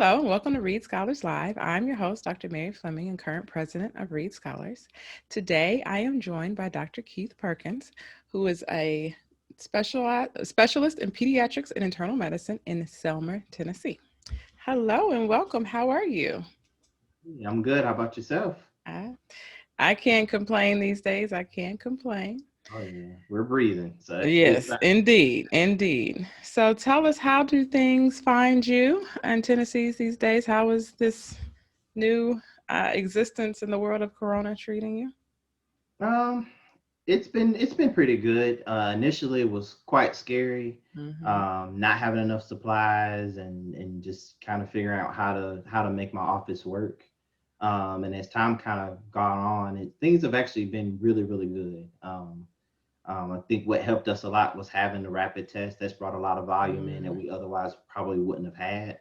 Hello, and welcome to Read Scholars Live. I'm your host, Dr. Mary Fleming, and current president of Read Scholars. Today, I am joined by Dr. Keith Perkins, who is a specialist in pediatrics and internal medicine in Selmer, Tennessee. Hello, and welcome. How are you? I'm good. How about yourself? I, I can't complain these days. I can't complain. Oh yeah, we're breathing, so that's a good Yes, sign. indeed, indeed. So tell us, how do things find you in Tennessee these days? How is this new existence in the world of Corona treating you? Um, it's been pretty good. Initially, it was quite scary, Hmm. not having enough supplies and just kind of figuring out how to make my office work. And as time kind of gone on, things have actually been really good. I think what helped us a lot was having the rapid test. That's brought a lot of volume in that Mm, we otherwise probably wouldn't have had.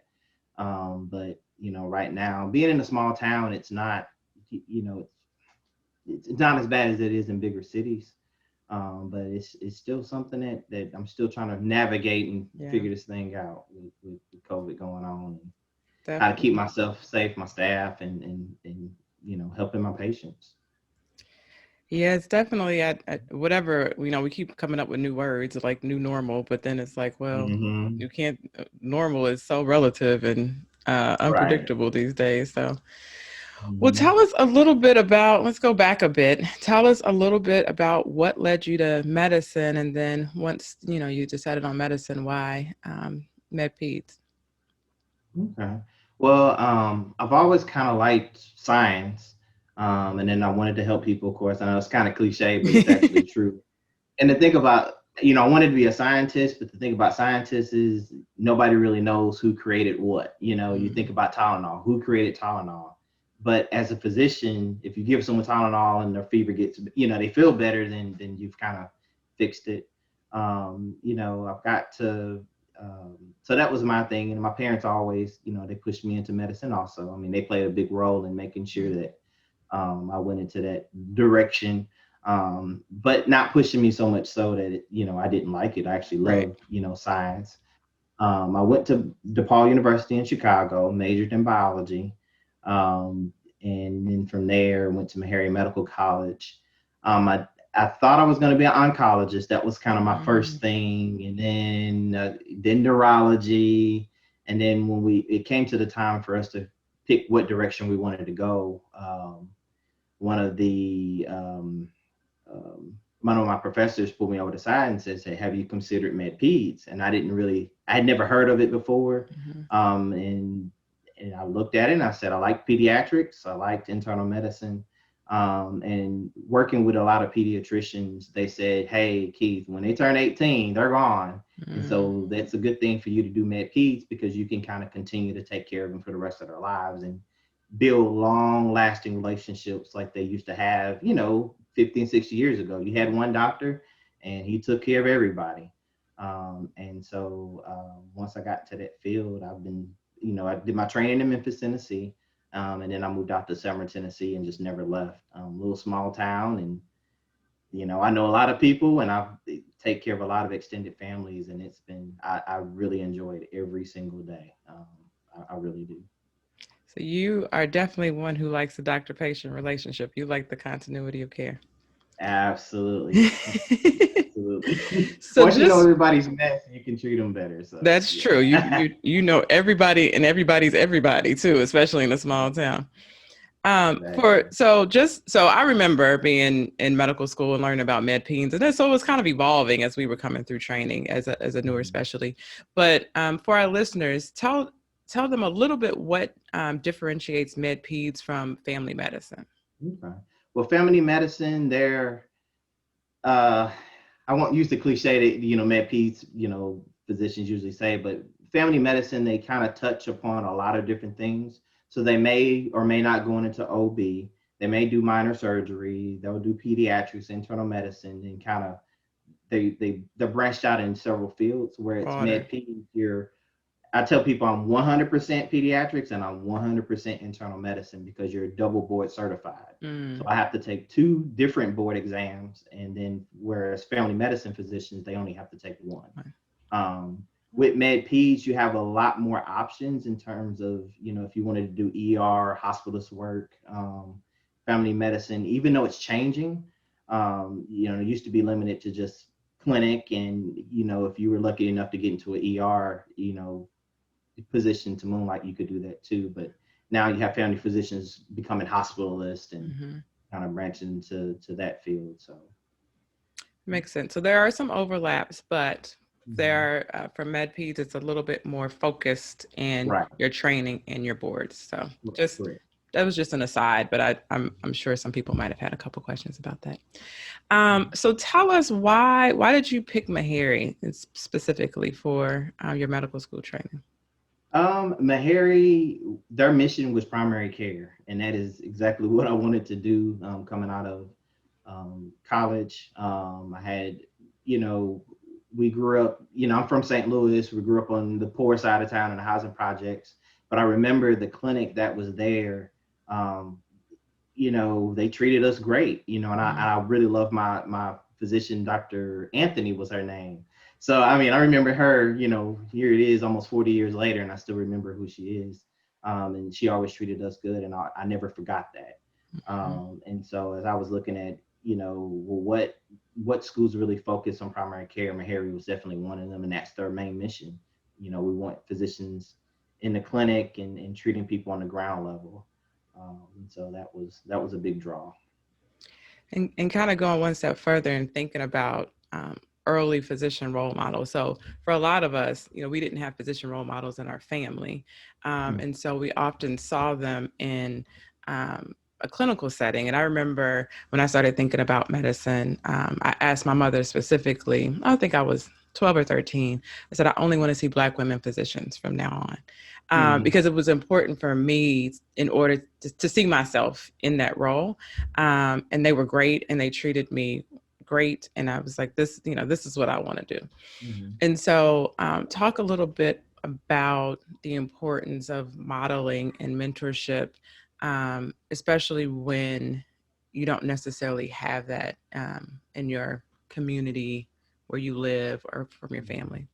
But right now, being in a small town, it's not, you know, it's not as bad as it is in bigger cities. But it's still something that I'm still trying to navigate and yeah, figure this thing out with COVID going on, and how to keep definitely. myself safe, my staff, and helping my patients. Yeah, it's definitely at whatever, we keep coming up with new words like new normal, but then it's like, well, Hmm. you can't, normal is so relative and Right. unpredictable these days. So, well, Hmm. tell us a little bit about, let's go back a bit. Tell us a little bit about what led you to medicine. And then once, you decided on medicine, why med peds? Okay. Well, I've always kind of liked science, and then I wanted to help people. Of course, I know it's kind of cliche, but it's actually true. And the thing about, I wanted to be a scientist, but the thing about scientists is nobody really knows who created what. You think Mm, about Tylenol, who created Tylenol? But as a physician, if you give someone Tylenol and their fever gets, they feel better, then you've kind of fixed it. I've got to, so that was my thing. And my parents always, they pushed me into medicine also. I mean, they played a big role in making sure mm, that I went into that direction, but not pushing me so much so that I didn't like it. I actually right. loved science. I went to DePaul University in Chicago, majored in biology, um, and then from there went to Meharry Medical College. I thought I was going to be an oncologist. That was kind of my Mm, first thing, and then neurology, and then when it came to the time for us to pick what direction we wanted to go. One of the One of my professors pulled me over the side and says, "Hey, have you considered med peds?" And I had never heard of it before. mhm. And I looked at it and I said, I like pediatrics, I liked internal medicine. And working with a lot of pediatricians, they said, "Hey, Keith, when they turn 18, they're gone. And Mm, so that's a good thing for you to do med peds because you can kind of continue to take care of them for the rest of their lives and build long lasting relationships like they used to have, 50 and 60 years ago. You had one doctor and he took care of everybody. And so once I got to that field, I did my training in Memphis, Tennessee. And then I moved out to Selmer, Tennessee and just never left. Little small town. And, I know a lot of people and I take care of a lot of extended families. And I really enjoyed every single day. I really do. So you are definitely one who likes the doctor-patient relationship. You like the continuity of care. Absolutely. Absolutely. So Once you know just everybody's mess, you can treat them better. So that's true. You yeah. you you know everybody and everybody's everybody too, especially in a small town. For Exactly. so just so I remember being in medical school and learning about med peds, and then so it was kind of evolving as we were coming through training as a newer Mhm. specialty. But for our listeners, tell them a little bit what differentiates med peds from family medicine. Okay. Well, family medicine, uh, I won't use the cliche that med peds, physicians usually say, but family medicine they kind of touch upon a lot of different things. So they may or may not go into OB. They may do minor surgery. They'll do pediatrics, internal medicine, and kind of they're branched out in several fields. Where it's Broader. med peds, I tell people I'm 100% pediatrics and I'm 100% internal medicine because you're double board certified. So Mm, I have to take two different board exams, and then whereas family medicine physicians they only have to take one. Um, with med peds, you have a lot more options in terms of, if you wanted to do ER, hospitalist work, family medicine, even though it's changing. It used to be limited to just clinic, and if you were lucky enough to get into an ER, position to moonlight, you could do that too. But now you have family physicians becoming hospitalists and kind of branching into that field. So makes sense. So there are some overlaps, but there for med peds, it's a little bit more focused in your training and your boards. So just that was just an aside, but I'm sure some people might have had a couple questions about that. So tell us why did you pick Meharry specifically for your medical school training? Meharry, their mission was primary care, and that is exactly what I wanted to do coming out of college. I had, we grew up, I'm from St. Louis. We grew up on the poor side of town in the housing projects, but I remember the clinic that was there. They treated us great, and I really love my physician, Dr. Anthony was her name. So, I remember her, here it is almost 40 years later, and I still remember who she is. And she always treated us good, and I never forgot that. And so as I was looking at, what schools really focus on primary care, Meharry was definitely one of them, and that's their main mission. We want physicians in the clinic and treating people on the ground level. And so that was a big draw. And kind of going one step further and thinking about early physician role models. So for a lot of us, we didn't have physician role models in our family. And so we often saw them in a clinical setting. And I remember when I started thinking about medicine, I asked my mother specifically, I think I was 12 or 13. I said, I only want to see Black women physicians from now on. Because it was important for me in order to see myself in that role. And they were great, and they treated me great. And I was like, this is what I want to do. And so talk a little bit about the importance of modeling and mentorship, especially when you don't necessarily have that in your community where you live or from your family.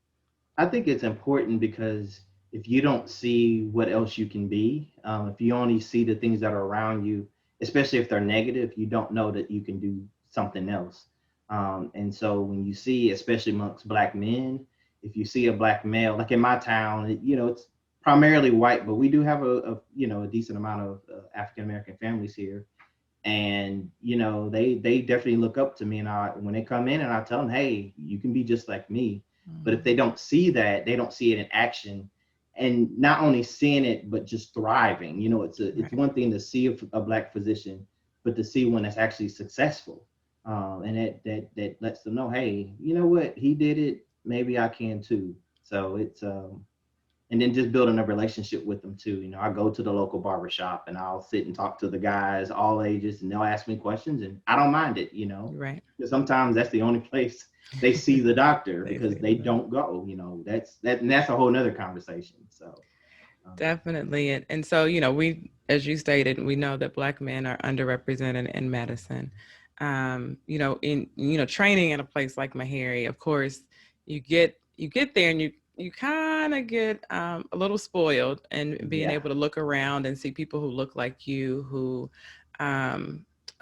I think it's important because if you don't see what else you can be, if you only see the things that are around you, especially if they're negative, you don't know that you can do something else. And so when you see, especially amongst Black men, if you see a Black male, like in my town, it's primarily white, but we do have a decent amount of African-American families here. And, they definitely look up to me, and when they come in and I tell them, hey, you can be just like me. But if they don't see that, they don't see it in action, and not only seeing it, but just thriving. It's one thing to see a Black physician, but to see one that's actually successful. And that lets them know, hey, you know what, he did it, maybe I can too. So it's and then just building a relationship with them too. I go to the local barbershop and I'll sit and talk to the guys all ages, and they'll ask me questions, and I don't mind it. Right. Because sometimes that's the only place they see the doctor because they don't go. That's a whole nother conversation. So definitely. And so, we, as you stated, we know that Black men are underrepresented in medicine. In training in a place like Meharry, of course, you get there and you kind of get a little spoiled, and being able to look around and see people who look like you, who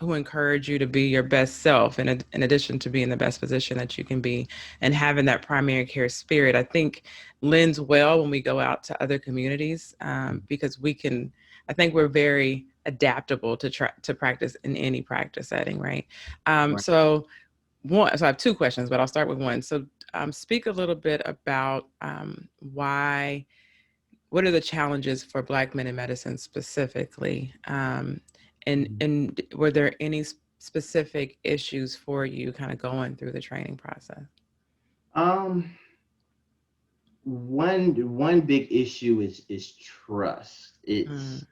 encourage you to be your best self, in addition to being the best physician that you can be, and having that primary care spirit, I think lends well when we go out to other communities, because I think we're very adaptable to practice in any practice setting, right? So I have two questions, but I'll start with one. So speak a little bit about what are the challenges for Black men in medicine specifically? And were there any specific issues for you kind of going through the training process? One big issue is trust. It's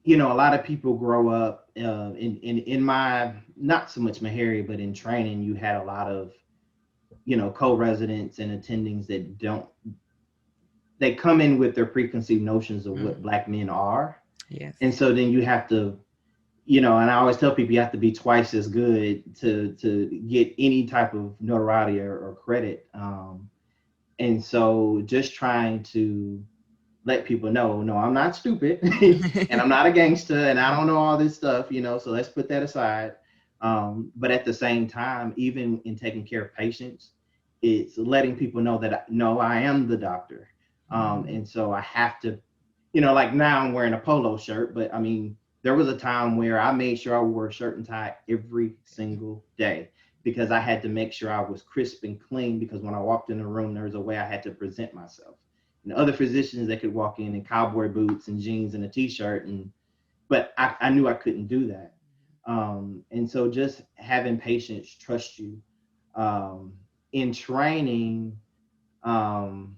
a lot of people grow up in my, not so much Meharry, but in training, you had a lot of co-residents and attendings that they come in with their preconceived notions of what Black men are. Yes. And so then you have to, and I always tell people you have to be twice as good to get any type of notoriety or credit. And so just trying to let people know, no, I'm not stupid and I'm not a gangster and I don't know all this stuff, so let's put that aside. But at the same time, even in taking care of patients, it's letting people know that no, I am the doctor. And so I have to, like now I'm wearing a polo shirt, but I mean, there was a time where I made sure I wore a shirt and tie every single day because I had to make sure I was crisp and clean because when I walked in the room, there was a way I had to present myself. And other physicians that could walk in cowboy boots and jeans and a t-shirt, but I knew I couldn't do that. And so just having patients trust you um, in training, um,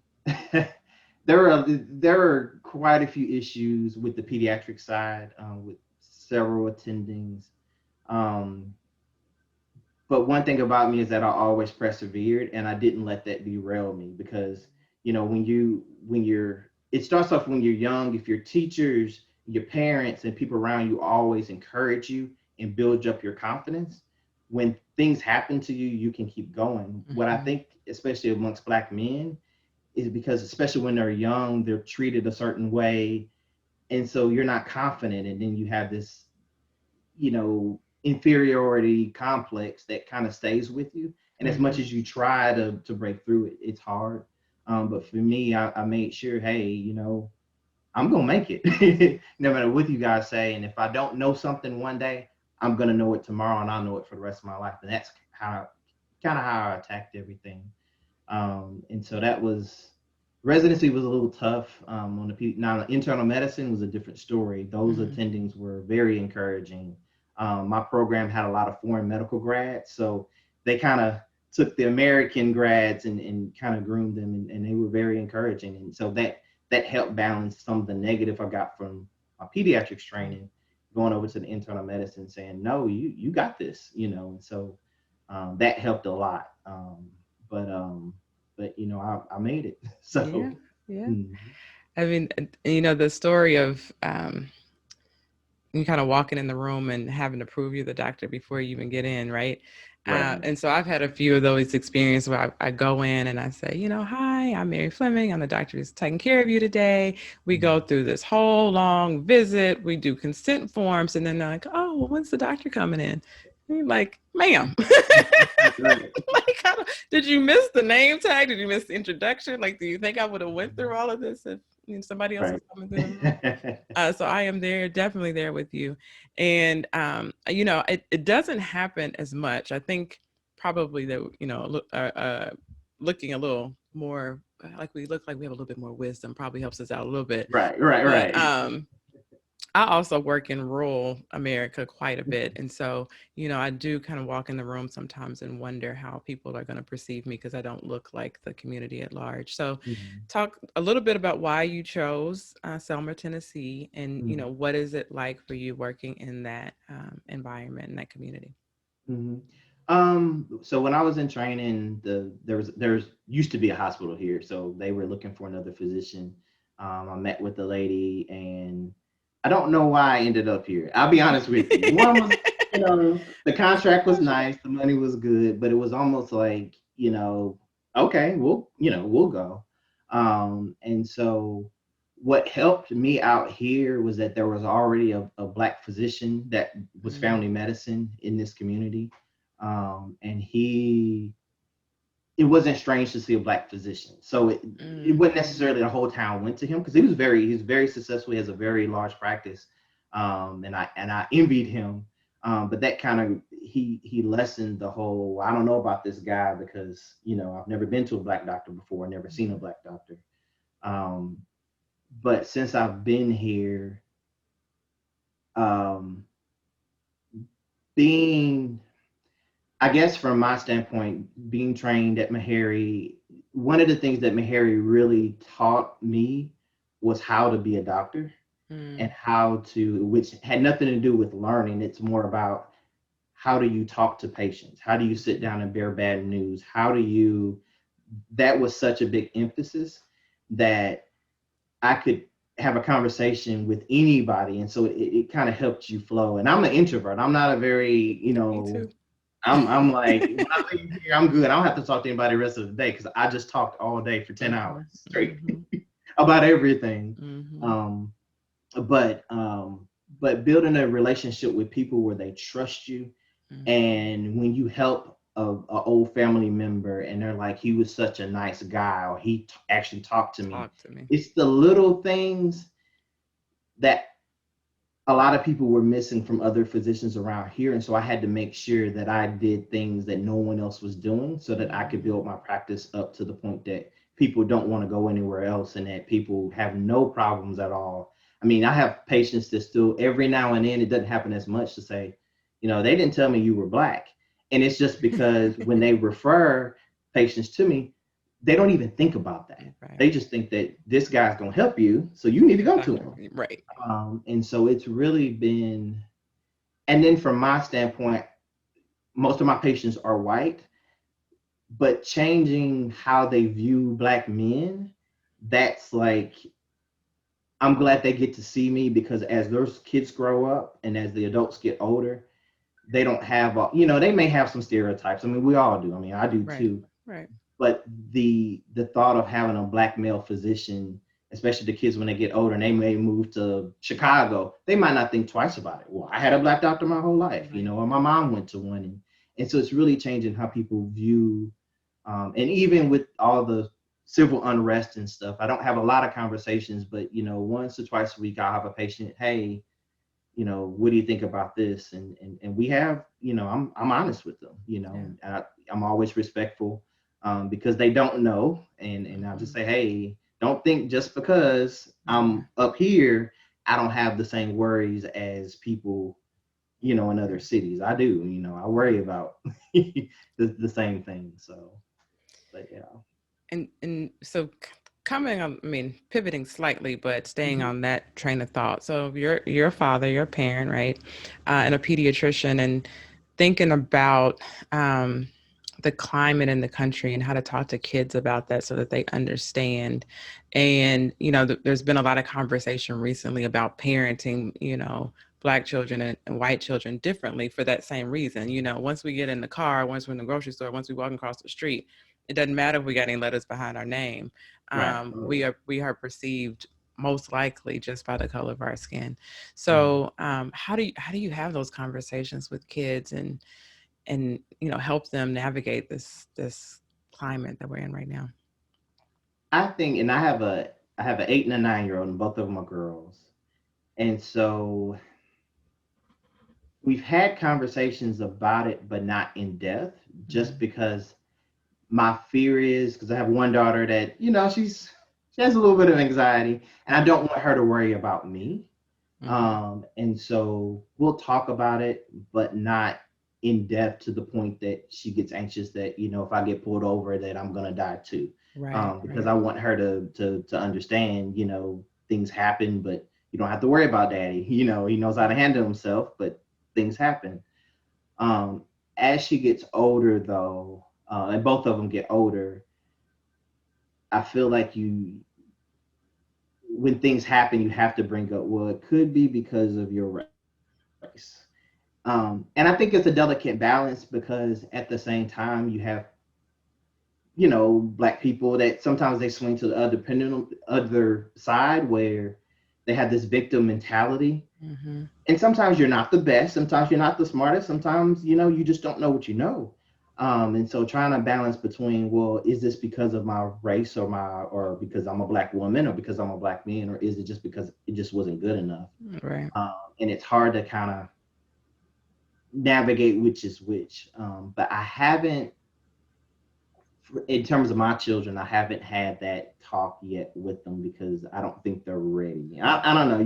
there are quite a few issues with the pediatric side with several attendings. Um, but one thing about me is that I always persevered and I didn't let that derail me because when you're it starts off when you're young. If your teachers, your parents, and people around you always encourage you and build up your confidence, when things happen to you, you can keep going. What I think, especially amongst Black men, is because especially when they're young, they're treated a certain way, and so you're not confident, and then you have this inferiority complex that kind of stays with you. And as much as you try to break through it, it's hard. But for me, I made sure, hey, I'm gonna make it, no matter what you guys say. And if I don't know something one day, I'm gonna know it tomorrow, and I'll know it for the rest of my life. And that's how kind of how I attacked everything. And so that was residency was a little tough on now the internal medicine was a different story. Those attendings were very encouraging. My program had a lot of foreign medical grads, so they kind of took the American grads and kind of groomed them, and they were very encouraging. And so that helped balance some of the negative I got from my pediatrics training, going over to the internal medicine, saying, no, you got this, and so that helped a lot. But I made it. Yeah, So yeah. mm, I mean, the story of you kind of walking in the room and having to prove you're the doctor before you even get in, right? right. And so I've had a few of those experiences where I go in and I say, hi, I'm Mary Fleming. I'm the doctor who's taking care of you today. We go Mm. through this whole long visit. We do consent forms. And then they're like, oh, well, when's the doctor coming in? And you're like, ma'am, Right. like, did you miss the name tag? Did you miss the introduction? Like, do you think I would have went through all of this if somebody else was Right. coming through the room? So I am there, definitely there with you. And, it doesn't happen as much. I think probably that, looking a little more like we look like we have a little bit more wisdom probably helps us out a little bit. Right. Right. But Right. I also work in rural America quite a bit. And so, I do kind of walk in the room sometimes and wonder how people are going to perceive me because I don't look like the community at large. So, Mhm. talk a little bit about why you chose Selmer, Tennessee, and, Mhm. what is it like for you working in that environment, in that community? Mhm. So when I was in training, there's used to be a hospital here, so they were looking for another physician. I met with the lady, and I don't know why I ended up here. I'll be honest with you. One was, the contract was nice, the money was good, but it was almost like, okay, we'll go. And so what helped me out here was that there was already a Black physician that was Mm, family medicine in this community. And it wasn't strange to see a Black physician. So it mm, wasn't necessarily the whole town went to him because he's very successful. He has a very large practice. And I envied him. But that kind of, he lessened the whole, I don't know about this guy because, I've never been to a Black doctor before, never seen a Black doctor. Um, but since I've been here, um, being, I guess from my standpoint, being trained at Meharry, one of the things that Meharry really taught me was how to be a doctor and mm, how to, which had nothing to do with learning. It's more about how do you talk to patients? How do you sit down and bear bad news? That was such a big emphasis that I could have a conversation with anybody. And so it kind of helped you flow. And I'm an introvert. I'm not a very, me too. I'm like, when I leave here, I'm good. I don't have to talk to anybody the rest of the day because I just talked all day for 10 hours Mhm, straight mhm, about everything. mhm, Um, but building a relationship with people where they trust you, mhm. and when you help a old family member and they're like, he was such a nice guy, or he actually talked to me. Talk to me. It's the little things that a lot of people were missing from other physicians around here. And so I had to make sure that I did things that no one else was doing so that I could build Mhm. my practice up to the point that people don't want to go anywhere else and that people have no problems at all. I mean, I have patients that still, every now and then, it doesn't happen as much, to say, they didn't tell me you were Black. And it's just because when they refer patients to me, they don't even think about that. Right. They just think that this guy's going to help you, so you need to go to Doctor. him. Right. And so it's really been, and then from my standpoint, most of my patients are white, but changing how they view Black men, that's like, I'm glad they get to see me, because as those kids grow up and as the adults get older, they don't have, they may have some stereotypes. I mean, we all do. I mean, I do Right. too. Right. But the thought of having a Black male physician, especially the kids when they get older and they may move to Chicago, they might not think twice about it. Well, I had a Black doctor my whole life, Right. or my mom went to one, and so it's really changing how people view. And even with all the civil unrest and stuff, I don't have a lot of conversations, but once or twice a week I'll have a patient, hey, what do you think about this? And we have, I'm honest with them, Yeah. and I'm always respectful, because they don't know, and I'll just Mhm. say, hey, don't think just because Yeah. I'm up here, I don't have the same worries as people, in other Right. cities. I do, I worry Right. about the same thing. So, but yeah. And so coming on, I mean, pivoting slightly, but staying Mhm. on that train of thought. So you're a father, you're a parent, right? And a pediatrician, and thinking about the climate in the country and how to talk to kids about that so that they understand. And there's been a lot of conversation recently about parenting, Black children and white children differently for that same reason. Once we get in the car, once we're in the grocery store, once we walk across the street, it doesn't matter if we got any letters behind our name. Right. We are perceived most likely just by the color of our skin. Mhm. So how do you have those conversations with kids and help them navigate this climate that we're in right now? I think, and I have an 8 and a 9-year-old, and both of them are girls. And so we've had conversations about it, but not in depth, just Mm-hmm. because my fear is, because I have one daughter that, she has a little bit of anxiety, and I don't want her to worry about me. Mm-hmm. And so we'll talk about it, but not in depth to the point that she gets anxious that, if I get pulled over, that I'm gonna die too. Right, Because right, I want her to understand, things happen, but you don't have to worry about daddy. He knows how to handle himself, but things happen. Um, as she gets older, though, and both of them get older, I feel like when things happen, you have to bring up, well, it could be because of your race. And I think it's a delicate balance, because at the same time, you have, Black people that sometimes they swing to the other side, where they have this victim mentality. mm-hmm. And sometimes you're not the best, sometimes you're not the smartest, sometimes you just don't know what you know. And so trying to balance between, well, is this because of my race, or because I'm a Black woman, or because I'm a Black man, or is it just because it just wasn't good enough? Right. And it's hard to kind of navigate which is which. But I haven't, in terms of my children, I haven't had that talk yet with them, because I don't think they're ready. I don't know.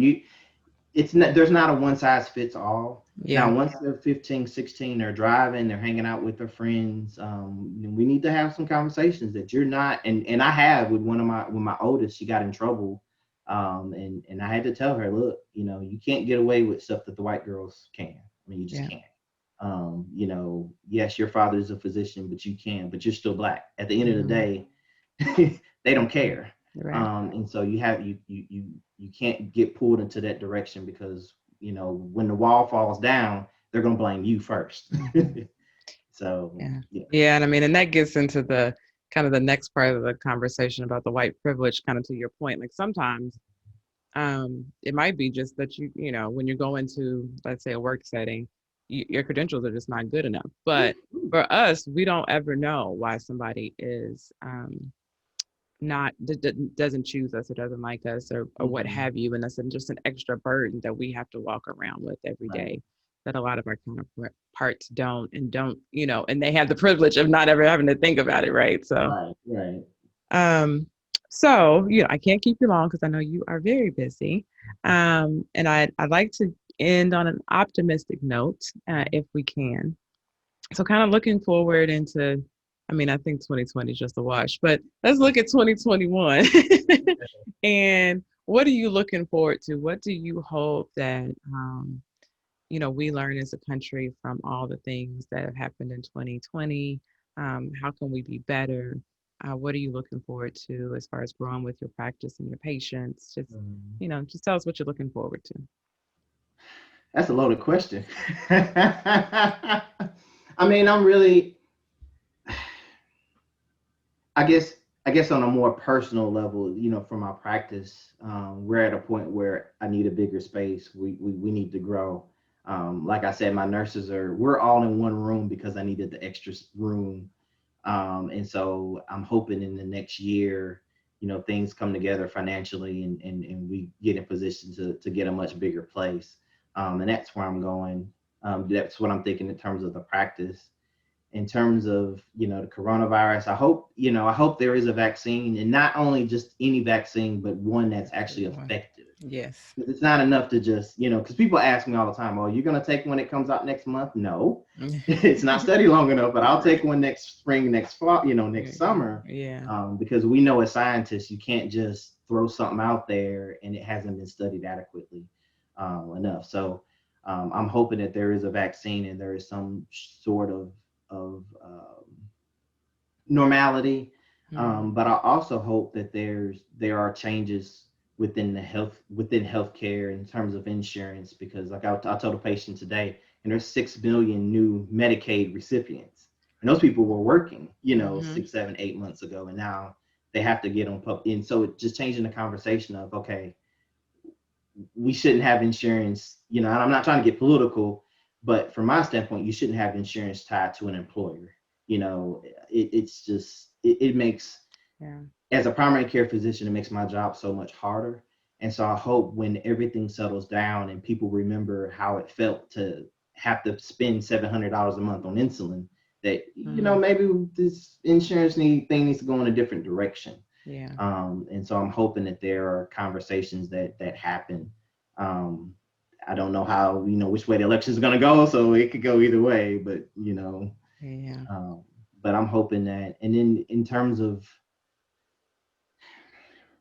It's not, there's not a one size fits all. Yeah. Now, once they're 15, 16, they're driving, they're hanging out with their friends. We need to have some conversations that you're not, and I have with with my oldest, she got in trouble. And I had to tell her, look, you can't get away with stuff that the white girls can. I mean, you just Yeah. can't. Yes, your father's a physician, but you're still Black. At the end of the Mm-hmm. day, they don't care. Right. And so you can't get pulled into that direction, because when the wall falls down, they're gonna blame you first. Mm-hmm. So Yeah. yeah. Yeah. And I mean, and that gets into the kind of the next part of the conversation about the white privilege, kind of to your point. Like sometimes it might be just that you know, when you go into, let's say, a work setting, your credentials are just not good enough. But for us, we don't ever know why somebody is not doesn't choose us or doesn't like us or what Mm-hmm. have you, and that's just an extra burden that we have to walk around with every Right, day that a lot of our counterparts don't, you know, and they have the privilege of not ever having to think about it, right? So right, right. um so you know, I can't keep you long because I know you are very busy, and I'd like to end on an optimistic note, if we can. So kind of looking forward into, I mean, I think 2020 is just a wash, but let's look at 2021. And what are you looking forward to? What do you hope that, you know, we learn as a country from all the things that have happened in 2020? How can we be better? What are you looking forward to as far as growing with your practice and your patients? Just, Mhm. you know, just tell us what you're looking forward to. That's a loaded question. I mean, I'm really, I guess, I guess on a more personal level, for my practice, we're at a point where I need a bigger space. We need to grow. Like I said, my nurses we're all in one room because I needed the extra room. And so I'm hoping in the next year, things come together financially and we get in position to get a much bigger place. And that's where I'm going. That's what I'm thinking in terms of the practice. In terms of the coronavirus, I hope there is a vaccine, and not only just any vaccine, but one that's actually effective. Yes. It's not enough to just, because people ask me all the time, oh, you're going to take one that comes out next month? No, it's not studied long enough, but I'll take one next spring, next fall, next summer, Yeah. because we know as scientists, you can't just throw something out there and it hasn't been studied adequately enough. So I'm hoping that there is a vaccine and there is some sort of normality. Mm. But I also hope that there are changes within healthcare in terms of insurance, because like I told a patient today, and there's 6 million new Medicaid recipients, and those people were working, Hmm. 6, 7, 8 months ago, and now they have to get on and so it just changing the conversation of, okay, we shouldn't have insurance, and I'm not trying to get political, but from my standpoint, you shouldn't have insurance tied to an employer. It's just it makes, Yeah. as a primary care physician, it makes my job so much harder. And so I hope when everything settles down and people remember how it felt to have to spend $700 a month on insulin, that Mm. maybe this thing needs to go in a different direction. Yeah. And so I'm hoping that there are conversations that happen. Um, I don't know how, which way the election is going to go, so it could go either way. Yeah. Um, but I'm hoping that. And then in terms of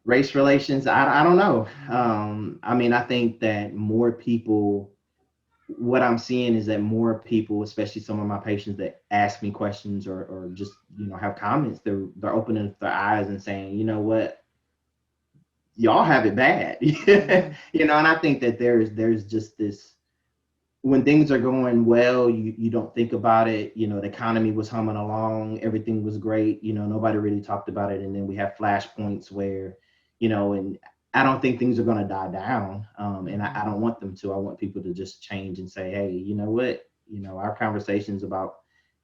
race relations, I don't know. I mean, I think that more people, what I'm seeing is that more people, especially some of my patients that ask me questions or just, have comments, they're opening their eyes and saying, you know what, y'all have it bad. Mhm. And I think that there's just this, when things are going well, you don't think about it. The economy was humming along, everything was great. Nobody really talked about it, and then we have flashpoints where, and I don't think things are going to die down. And I Mhm. don't want them to. I want people to just change and say, hey, you know what? Our conversations about,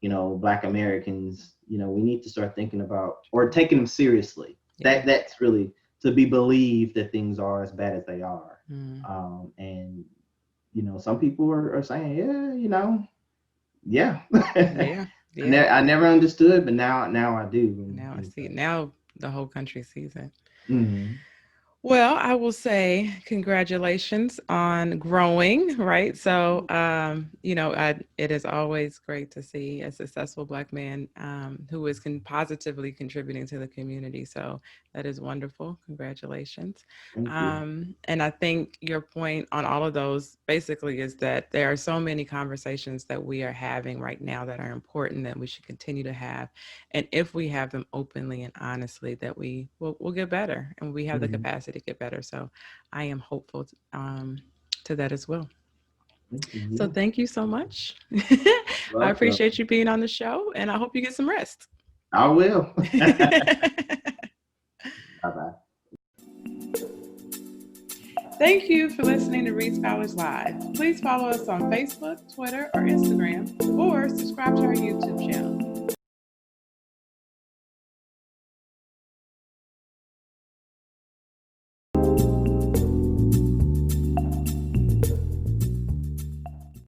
Black Americans, we need to start thinking about or taking them seriously. Yeah. That's really to be believed that things are as bad as they are. Mm. And some people are saying, yeah, yeah. Yeah. Yeah. I never understood, but now I do. Now I And see so, it. Now the whole country sees it. mhm. Well, I will say congratulations on growing, right? So, you know, it is always great to see a successful Black man who is positively contributing to the community. So that is wonderful. Congratulations. Thank you. And I think your point on all of those basically is that there are so many conversations that we are having right now that are important that we should continue to have, and if we have them openly and honestly, that we'll get better, and we have the Mhm. capacity to get better. So I am hopeful to that as well. So Yeah. thank you so much. I Welcome. appreciate you being on the show, and I hope you get some rest. I will. Bye bye. Thank you for listening to Read Scholars Live. Please follow us on Facebook, Twitter, or Instagram, or subscribe to our YouTube channel.